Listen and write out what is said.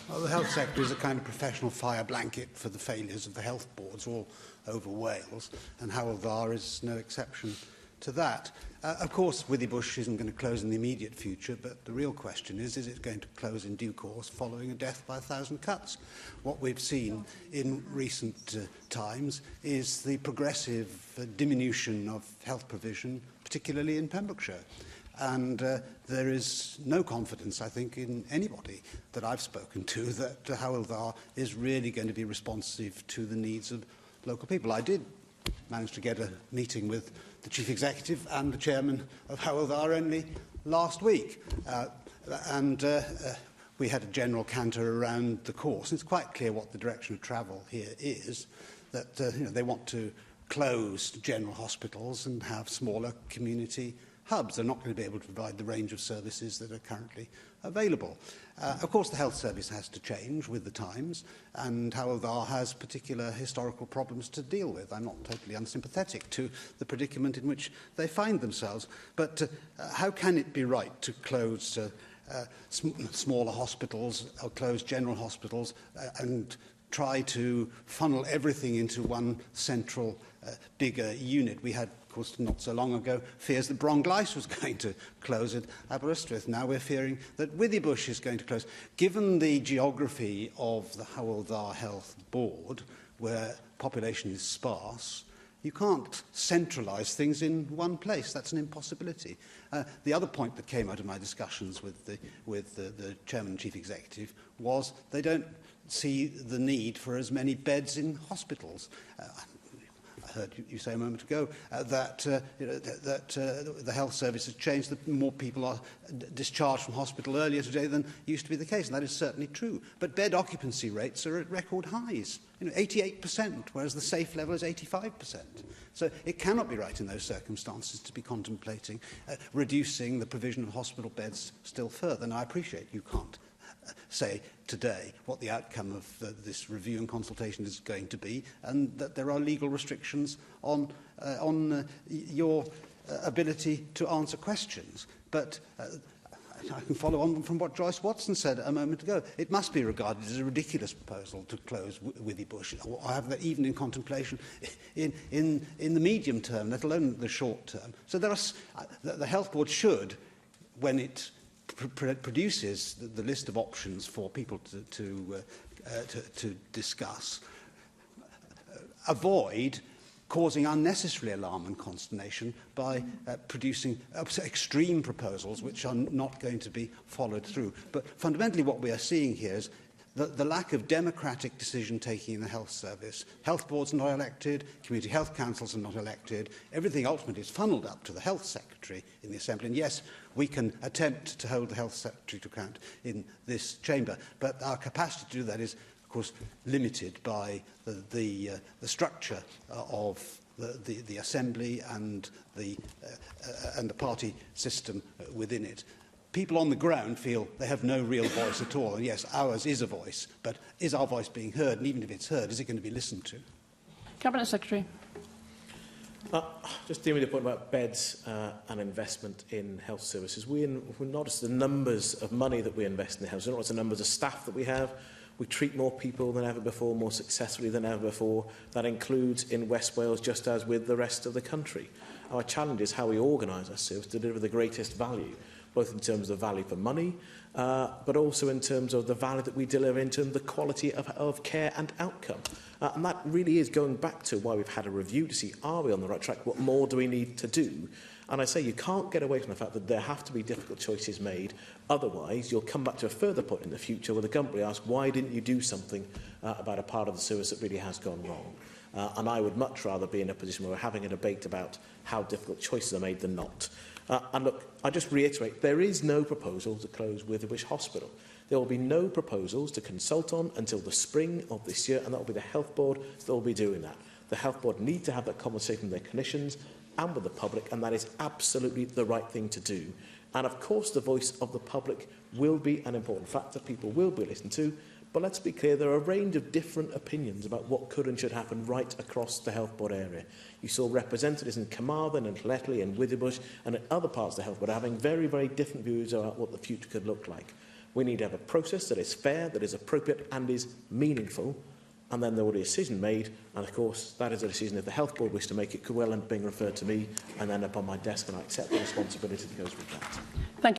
Well, the health sector is a kind of professional fire blanket for the failures of the health boards all over Wales, and Hywel Dda is no exception to that. Of course, Withybush isn't going to close in the immediate future, but the real question is it going to close in due course following a death by 1,000 cuts? What we've seen in recent times is the progressive diminution of health provision, particularly in Pembrokeshire. And there is no confidence, I think, in anybody that I've spoken to that Hywel Dda is really going to be responsive to the needs of local people. I did manage to get a meeting with the Chief Executive and the Chairman of Hywel Dda only last week. We had a general canter around the course. It's quite clear what the direction of travel here is, that they want to close general hospitals and have smaller community hubs. They're not going to be able to provide the range of services that are currently available. Of course, the health service has to change with the times, and Hywel Dda has particular historical problems to deal with. I'm not totally unsympathetic to the predicament in which they find themselves. But how can it be right to close smaller hospitals or close general hospitals and try to funnel everything into one central, bigger unit? We had, of course, not so long ago, fears that Brongleis was going to close at Aberystwyth. Now we're fearing that Withybush is going to close. Given the geography of the Hywel Dda Health Board, where population is sparse, you can't centralise things in one place. That's an impossibility. The other point that came out of my discussions with the Chairman and Chief Executive was they don't see the need for as many beds in hospitals. I heard you say a moment ago that the health service has changed, that more people are discharged from hospital earlier today than used to be the case, and that is certainly true. But bed occupancy rates are at record highs, 88%, whereas the safe level is 85%. So it cannot be right in those circumstances to be contemplating reducing the provision of hospital beds still further. Now, I appreciate you can't say today what the outcome of this review and consultation is going to be, and that there are legal restrictions on your ability to answer questions. But I can follow on from what Joyce Watson said a moment ago. It must be regarded as a ridiculous proposal to close Withybush, or have that even in contemplation in the medium term, let alone the short term. So the Health Board should, when it produces the list of options for people to discuss, avoid causing unnecessary alarm and consternation by producing extreme proposals which are not going to be followed through. But fundamentally what we are seeing here is the lack of democratic decision-taking in the health service. Health boards are not elected, community health councils are not elected. Everything ultimately is funnelled up to the health secretary in the Assembly. And yes, we can attempt to hold the health secretary to account in this chamber, but our capacity to do that is, of course, limited by the structure of the Assembly and the party system within it. People on the ground feel they have no real voice at all. And yes, ours is a voice, but is our voice being heard? And even if it's heard, is it going to be listened to? Cabinet Secretary. Just dealing with the point about beds and investment in health services. We notice the numbers of money that we invest in the health. We notice the numbers of staff that we have. We treat more people than ever before, more successfully than ever before. That includes in West Wales, just as with the rest of the country. Our challenge is how we organise our service to deliver the greatest value, both in terms of value for money, but also in terms of the value that we deliver in terms of the quality of care and outcome. And that really is going back to why we've had a review to see, are we on the right track? What more do we need to do? And I say you can't get away from the fact that there have to be difficult choices made. Otherwise, you'll come back to a further point in the future where the government will ask, why didn't you do something about a part of the service that really has gone wrong? And I would much rather be in a position where we're having a debate about how difficult choices are made than not. And look, I just reiterate, there is no proposal to close Withybush Hospital. There will be no proposals to consult on until the spring of this year, and that will be the Health Board that will be doing that. The Health Board need to have that conversation with their clinicians and with the public, and that is absolutely the right thing to do. And of course, the voice of the public will be an important factor. People will be listened to. But let's be clear, there are a range of different opinions about what could and should happen right across the Health Board area. You saw representatives in Carmarthen and Llanelli and Withybush and in other parts of the Health Board having very, very different views about what the future could look like. We need to have a process that is fair, that is appropriate and is meaningful, and then there will be a decision made, and of course that is a decision if the Health Board wish to make it could well end up being referred to me and then up on my desk, and I accept the responsibility that goes with that. Thank you.